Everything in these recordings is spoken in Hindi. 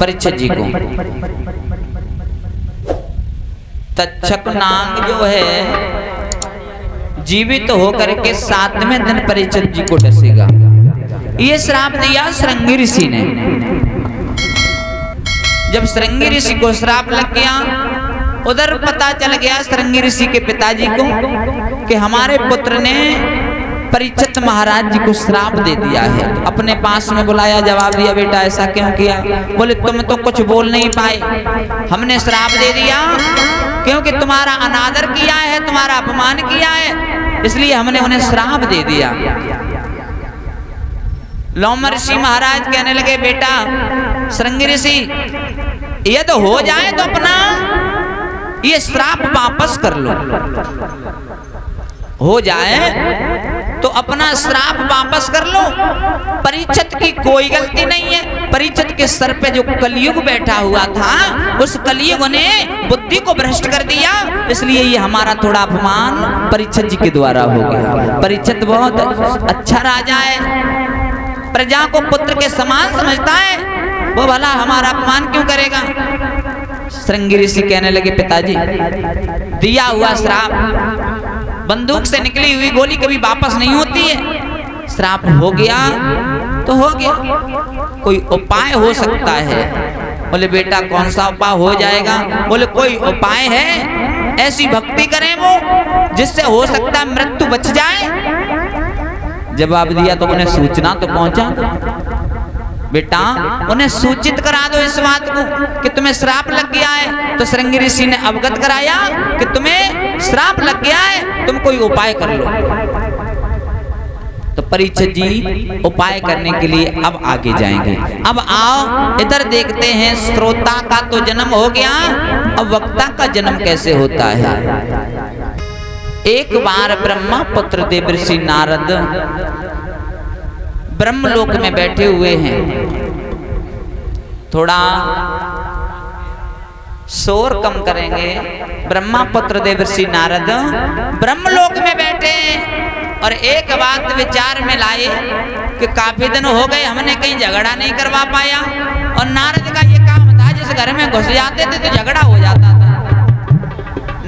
परीक्षित जी को। तक्षक नाग जो है जीवित होकर के 7वें दिन परीक्षित जी को डसेगा। ये श्राप दिया श्रृंगी ऋषि ने। जब श्रृंगी ऋषि को श्राप लग गया, उधर पता चल गया श्रृंगी ऋषि के पिताजी को कि हमारे पुत्र ने परीक्षित महाराज जी को श्राप दे दिया है। अपने पास में बुलाया, जवाब दिया, बेटा ऐसा क्यों किया? बोले तुम तो कुछ बोल नहीं पाए, हमने श्राप दे दिया क्योंकि तुम्हारा अनादर किया है, तुम्हारा अपमान किया है, इसलिए हमने उन्हें श्राप दे दिया। लोमड़ ऋषि महाराज कहने लगे, बेटा श्रृंगी ऋषि, ये तो हो जाए तो अपना ये श्राप वापस कर लो, हो जाए तो अपना श्राप वापस कर लो। परीक्षित की कोई गलती नहीं है। परीक्षित के सर पे जो कलयुग बैठा हुआ था, उस कलयुग ने बुद्धि को भ्रष्ट कर दिया, इसलिए ये हमारा थोड़ा अपमान परीक्षित जी के द्वारा हो गया। परीक्षित बहुत अच्छा राजा है, प्रजा को पुत्र के समान समझता है, वो भला हमारा अपमान क्यों करेगा? श्रृंगी ऋषि कहने लगे, पिताजी दिया हुआ श्राप, बंदूक से निकली हुई गोली कभी वापस नहीं होती है। श्राप हो गया तो हो गया, कोई उपाय हो सकता है। बोले बेटा कौन सा उपाय हो जाएगा? बोले कोई उपाय है, ऐसी भक्ति करें वो जिससे हो सकता है मृत्यु बच जाए। जवाब दिया तो उन्हें सूचना तो पहुंचा, बेटा उन्हें सूचित करा दो इस बात को कि तुम्हें श्राप लग गया है। तो श्रृंगी ऋषि ने अवगत कराया कि तुम्हें श्राप लग गया है, तुम कोई उपाय कर लो। तो परीक्षित जी उपाय करने के लिए अब आगे जाएंगे। अब आओ इधर देखते हैं, श्रोता का तो जन्म हो गया, अब वक्ता का जन्म कैसे होता है। एक बार ब्रह्मा पुत्र देव ऋषि नारद ब्रह्मलोक में बैठे हुए हैं। थोड़ा शोर कम करेंगे। ब्रह्मा पुत्र देव ऋषि नारद ब्रह्मलोक में बैठे और एक बात विचार में लाए कि काफी दिन हो गए हमने कहीं झगड़ा नहीं करवा पाया, और नारद का ये काम था, जिस घर में घुस जाते थे तो झगड़ा हो जाता था।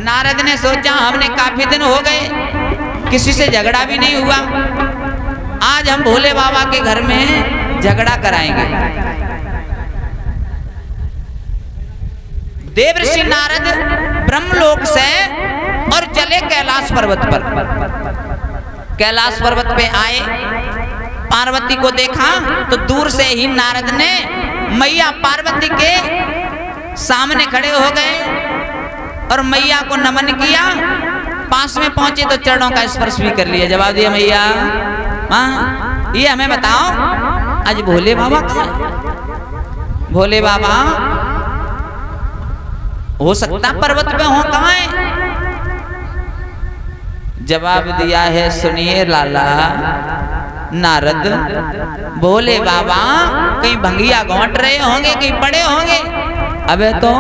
नारद ने सोचा हमने काफी दिन हो गए किसी से झगड़ा भी नहीं हुआ, आज हम भोले बाबा के घर में झगड़ा कराएंगे। देवर्षि नारद ब्रह्मलोक से और चले कैलाश पर्वत पर। कैलाश पर्वत पे आए, पार्वती को देखा तो दूर से ही नारद ने मैया पार्वती के सामने खड़े हो गए और मैया को नमन किया। पास में पहुंचे तो चरणों का स्पर्श भी कर लिया। जवाब दिया, मैया हाँ ये हमें बताओ आज भोले बाबा कहाँ है? भोले बाबा हो सकता पर्वत पे हो, कहाँ है? जवाब दिया है, सुनिए लाला नारद, भोले बाबा कहीं भंगिया गौंट रहे होंगे, कहीं पड़े होंगे। अबे तो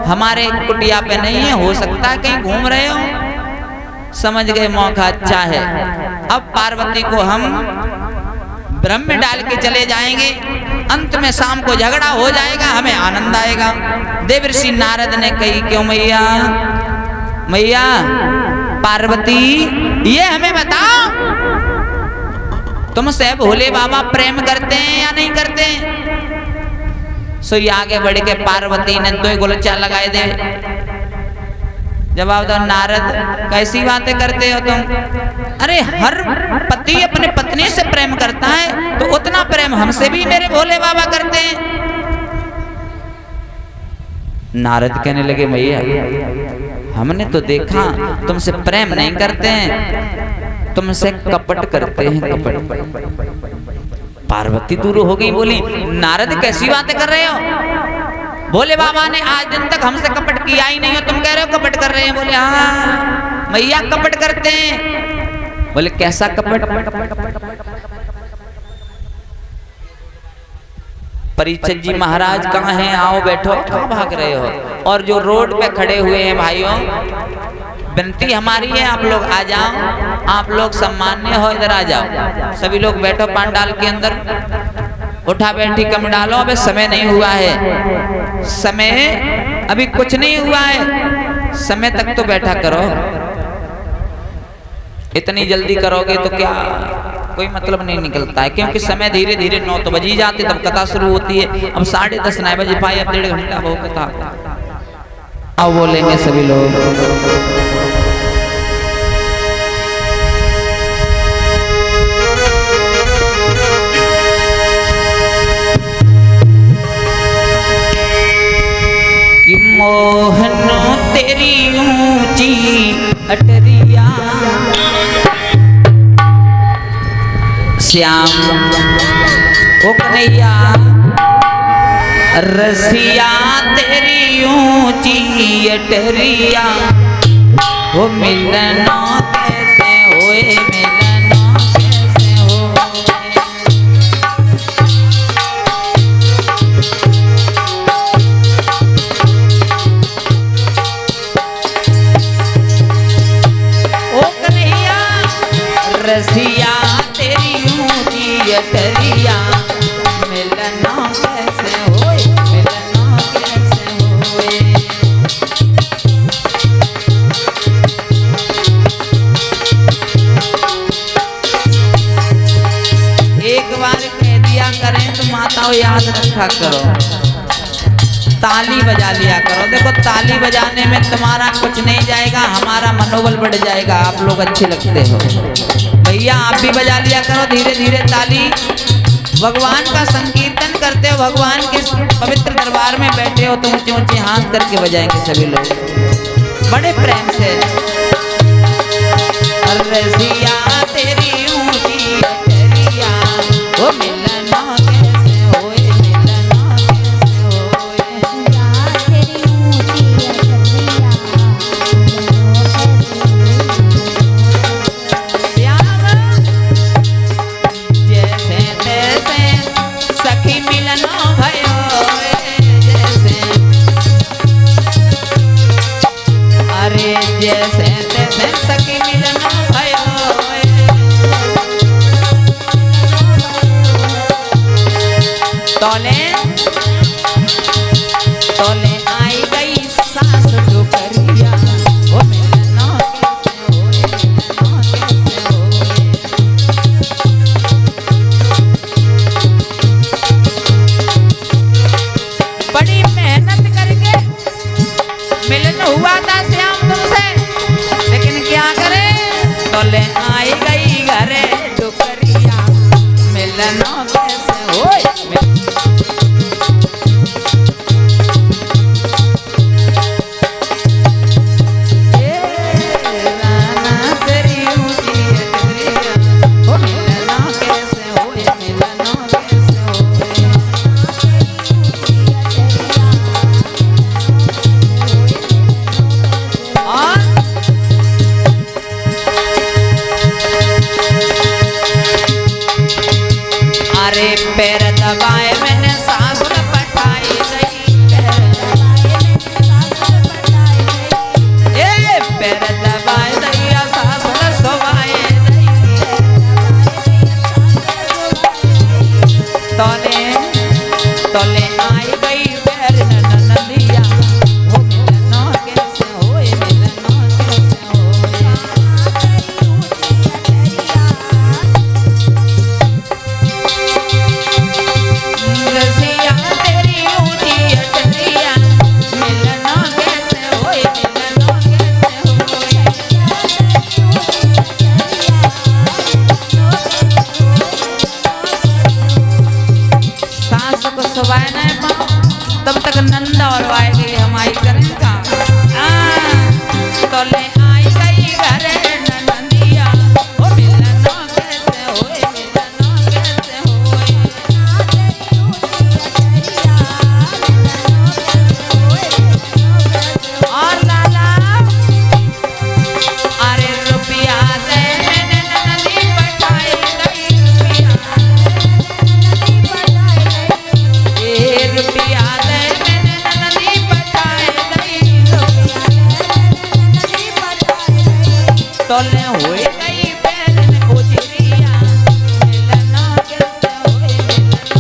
हमारे कुटिया पे नहीं है, हो सकता है कहीं घूम रहे हो। समझ गए, मौका अच्छा है। अब पार्वती को हम ब्रह्म में डाल के चले जाएंगे, अंत में शाम को झगड़ा हो जाएगा, हमें आनंद आएगा। देवर्षि नारद ने कही, क्यों मैया? मैया पार्वती ये हमें बताओ, तुमसे भोले बाबा प्रेम करते हैं या नहीं करते? सो ये आगे बढ़ के पार्वती ने 2 गुलचा लगाए दे। जवाब दो, नारद कैसी बातें करते हो तुम? अरे हर पति अपने पत्नी से प्रेम करता है तो उतना प्रेम हमसे भी मेरे भोले बाबा करते हैं। नारद कहने लगे, मैया हमने तो देखा तुमसे प्रेम नहीं करते हैं, तुमसे कपट करते हैं, कपट। पार्वती दूर हो गई, बोली नारद कैसी बातें कर रहे हो? भोले बाबा ने आज दिन तक हमसे कपट किया ही नहीं हो, तुम कह रहे हो कपट कर रहे हैं। बोले हाँ मैया कपट करते हैं। बोले कैसा कपट? परीक्षित जी महाराज कहाँ हैं? आओ बैठो, कहाँ भाग रहे हो? और जो रोड पे खड़े हुए हैं भाइयों, विनती हमारी है आप लोग आ जाओ, आप लोग सम्मान्य हो, इधर आ जाओ। सभी लोग बैठो पंडाल के अंदर। उठा बैठी कम डालो, अबे समय नहीं हुआ है, समय अभी कुछ नहीं हुआ है, समय तक तो बैठा करो। इतनी जल्दी करोगे तो क्या कोई मतलब नहीं निकलता है, क्योंकि समय धीरे धीरे 9 तो बज ही जाते, तब कथा शुरू होती है। अब 10:30 नहीं बजे पाए, अब 1.5 घंटा वो कथा। अब बोलेंगे सभी लोग। कि मोहन तेरी ऊंची अटरिया, श्याम ओ कन्हैया रसिया तेरी ऊंची अटरिया, वो मिलना कैसे होए, मिलना कैसे होए। ओ कन्हैया रसिया तेरी ऊंची अटरिया, मिलना कैसे होए, मिलना कैसे होए। एक बार कह दिया करें तो माताओं याद रखा करो, ताली बजा लिया करो। देखो ताली बजाने में तुम्हारा कुछ नहीं जाएगा, हमारा मनोबल बढ़ जाएगा। आप लोग अच्छे लगते हो भैया, आप भी बजा लिया करो धीरे धीरे ताली। भगवान का संकीर्तन करते हो, भगवान के पवित्र दरबार में बैठे हो तो ऊंचे ऊंचे हाथ करके बजाएंगे सभी लोग बड़े प्रेम से। रसिया तेरी ऊंची अटरिया, वो मिलना कैसे होए, मिलना कैसे होए। तेरी ऊंची अटरिया, जैसे तैसे सखी मिलना भयो, जैसे अरे जैसे तैसे सखी मिलना भयो। तोले तोले आई गई सास डोकरिया, वो मिलना कैसे होए, मिलना कैसे होए। बड़ी मेहनत करके मिलन हुआ था श्याम तुमसे, लेकिन क्या करे, तोले आई गई घरे डोकरिया, मिलना कैसे होए। पैर दबाए मैंने सासुर पटाई गई, पैर दबाए दैया सासुर सोवाए दैया। तोले तोले आई गई पैर ननदिया, वो मिलना कैसे होए, मिलना कैसे होए। रसिया तेरी ऊंची अटरिया, मिलना कैसे होए, मिलना कैसे होए। सास को सुबाए नहीं पाओ तब तक नंदा और आएगी, हम आई करेंगे। तो ले आई गई घरे ननदिया, वो मिलना कैसे होए, मिलना कैसे होए। और लाला अरे रुपया दे मैंने ननदी पटाई गई, रुपया दे मैंने ननदी पटाई गई। तोले हुए गई पैर में उजरिया, मिलना कैसे होए, मिलना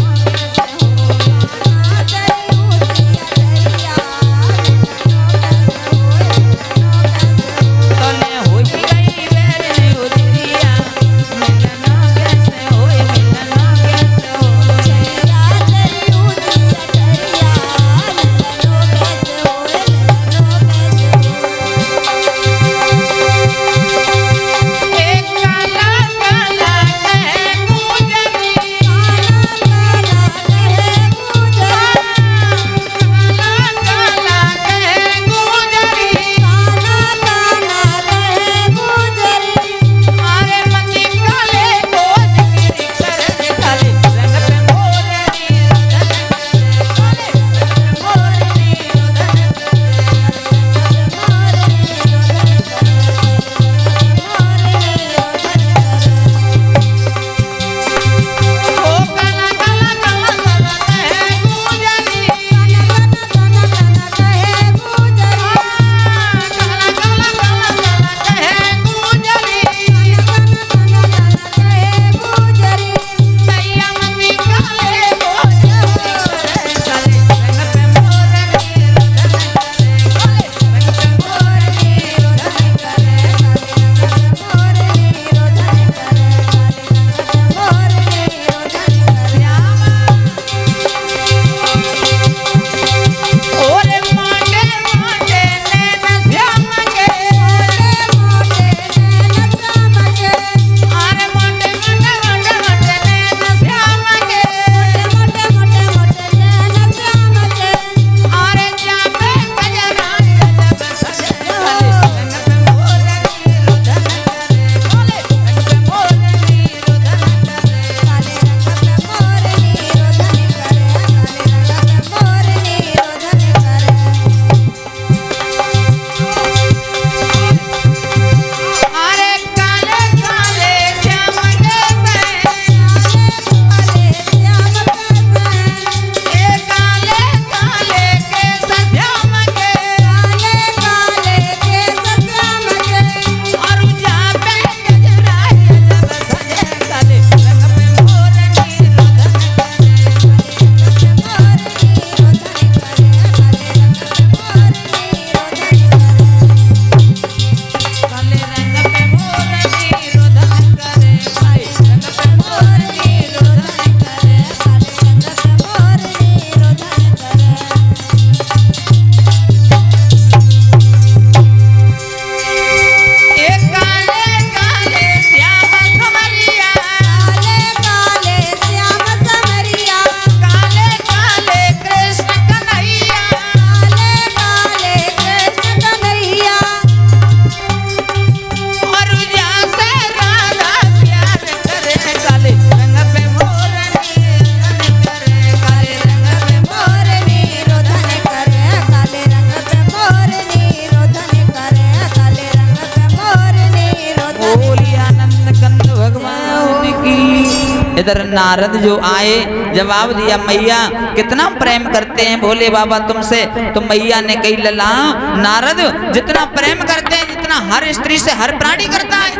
इधर नारद जो आए, जवाब दिया मैया कितना प्रेम करते हैं भोले बाबा तुमसे। तो मैया ने कही लला नारद जितना प्रेम करते हैं जितना हर स्त्री से हर प्राणी करता है।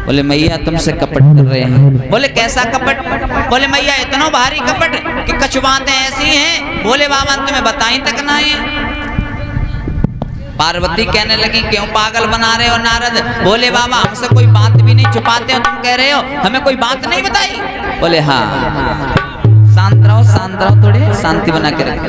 बोले मैया तुमसे कपट कर रहे हैं। बोले कैसा कपट? बोले मैया इतना भारी कपट कि कुछ बातें ऐसी हैं भोले बाबा ने तुम्हें बताई तक ना है। पार्वती कहने लगी क्यों पागल बना रहे हो नारद? बोले बाबा हमसे कोई बात भी नहीं छुपाते हो, तुम कह रहे हो हमें कोई बात नहीं बताई। बोले हाँ शांत रहो थोड़ी शांति बना के रखो।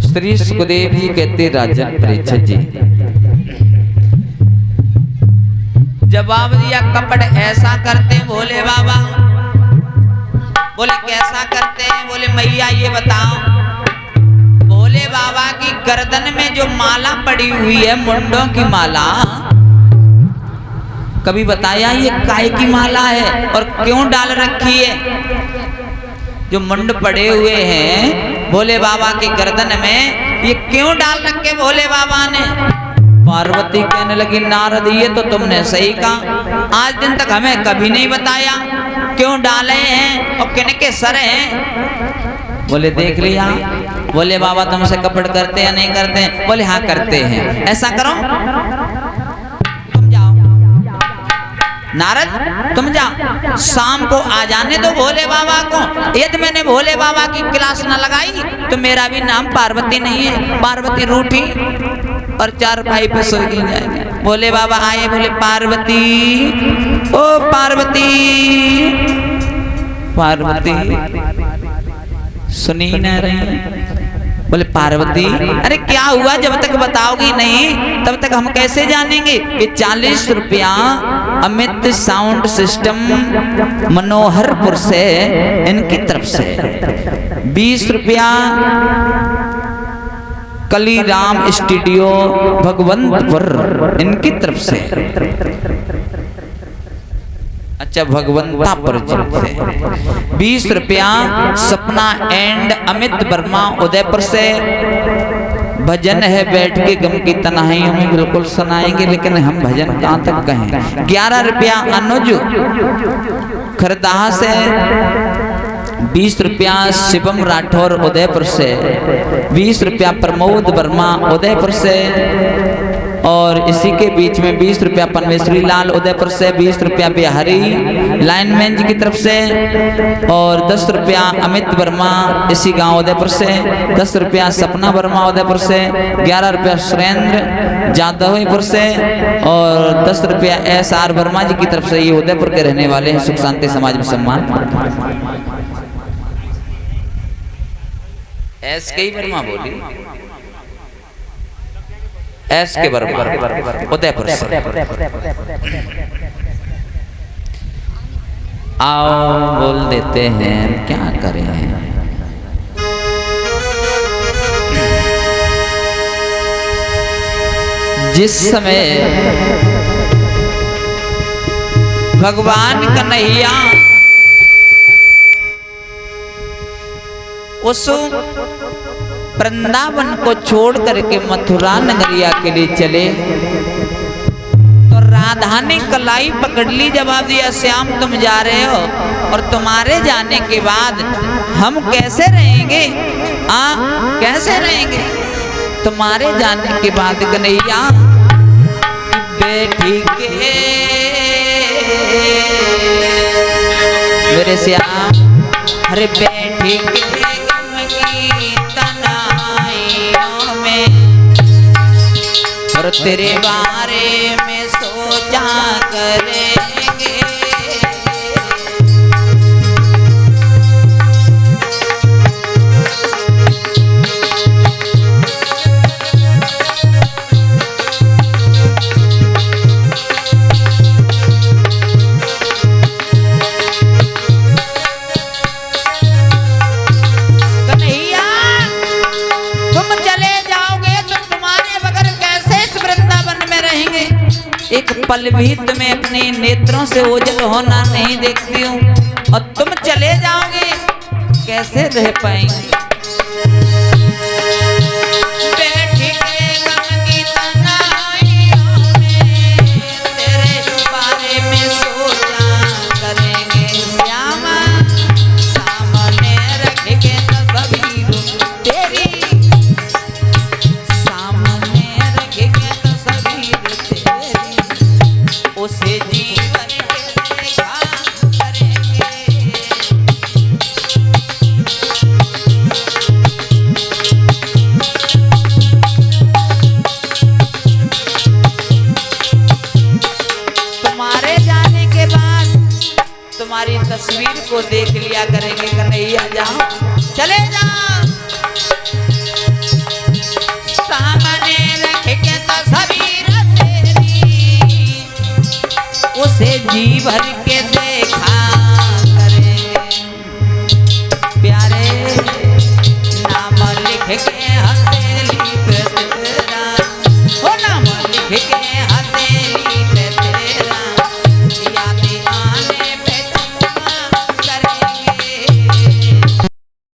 श्री सुखदेव जी कहते राजन परीक्षित जी, जवाब दिया कपट ऐसा करते भोले बाबा। बोले कैसा करते हैं? बोले मैया ये बताओ भोले बाबा की गर्दन में जो माला पड़ी हुई है मुंडों की माला, कभी बताया ये काय की माला है और क्यों डाल रखी है? जो मुंड पड़े हुए हैं भोले बाबा की गर्दन में ये क्यों डाल रखे भोले बाबा ने? पार्वती कहने लगी नारद ये तो तुमने सही कहा, आज दिन तक हमें कभी नहीं बताया क्यों डाले हैं और किन के सर हैं। बोले देख लिया भोले बाबा तुमसे कपट करते या नहीं करते हैं? बोले हाँ करते हैं। ऐसा करो तुम जाओ नारद तुम जाओ, शाम को आ जाने दो भोले बाबा को। यदि मैंने भोले बाबा की क्लास न लगाई तो मेरा भी नाम पार्वती नहीं है। पार्वती रूठी और चार भाई पे सो जाएंगे। भोले बाबा आए, बोले पार्वती ओ पार्वती, पार्वती सुनी न रही। बोले पार्वती अरे क्या हुआ? जब तक बताओगी नहीं तब तक हम कैसे जानेंगे? ये 40 रुपया अमित साउंड सिस्टम मनोहरपुर से इनकी तरफ से, 20 रुपया कली राम स्टूडियो भगवंतपुर इनकी तरफ से। अच्छा भगवंतापुर से 20 रुपया सपना एंड अमित वर्मा उदयपुर से। भजन है बैठ के गम की तन्हाइयों में बिल्कुल सुनाएंगे, लेकिन हम भजन कहाँ तक कहें। 11 रुपया अनुज खरदाहा से, 20 रुपया शिवम राठौर उदयपुर से, 20 रुपया प्रमोद वर्मा उदयपुर से, और इसी के बीच में 20 रुपया परमेश्वरी लाल उदयपुर से, 20 रुपया बिहारी लाइनमैन जी की तरफ से, और 10 रुपया अमित वर्मा इसी गांव उदयपुर से, 10 रुपया सपना वर्मा उदयपुर से, 11 रुपया सुरेंद्र जादवपुर से, और 10 रुपया SR वर्मा जी की तरफ से। ये उदयपुर के रहने वाले हैं, सुख शांति समाज में सम्मान। एस के वर्मा बोली, एस के वर्मा उदयपुर से। आओ बोल देते हैं क्या करें। जिस समय भगवान कन्हैया उस वृंदावन को छोड़ करके मथुरा नगरिया के लिए चले तो राधा ने कलाई पकड़ ली। जवाब दिया श्याम तुम जा रहे हो और तुम्हारे जाने के बाद हम कैसे रहेंगे? कैसे रहेंगे तुम्हारे जाने के बाद? कन्हैया बैठी के मेरे श्याम अरे बैठी के और तेरे बारे में सोचा करेंगे। कन्हैया तुम चले जाओगे तो तुम्हारे बगैर कैसे इस वृंदावन में रहेंगे? एक पल भी तुम्हें अपने नेत्रों से ओझल होना नहीं देखती हूँ और तुम चले जाओगे कैसे रह पाएंगे। बैठ के गम की तन्हाइयों में तेरे बारे में सोचा करेंगे श्यामा, सामने रख के तस्वीर तेरी, सामने रख के तस्वीर तेरी, उसे जीवन के देखा करेंगे। तुम्हारे जाने के बाद तुम्हारी तस्वीर को देख लिया करेंगे, कन्हैया जाओ चले जाओ, सामने रख के तस्वीर तेरी, उसे जी भर के देखा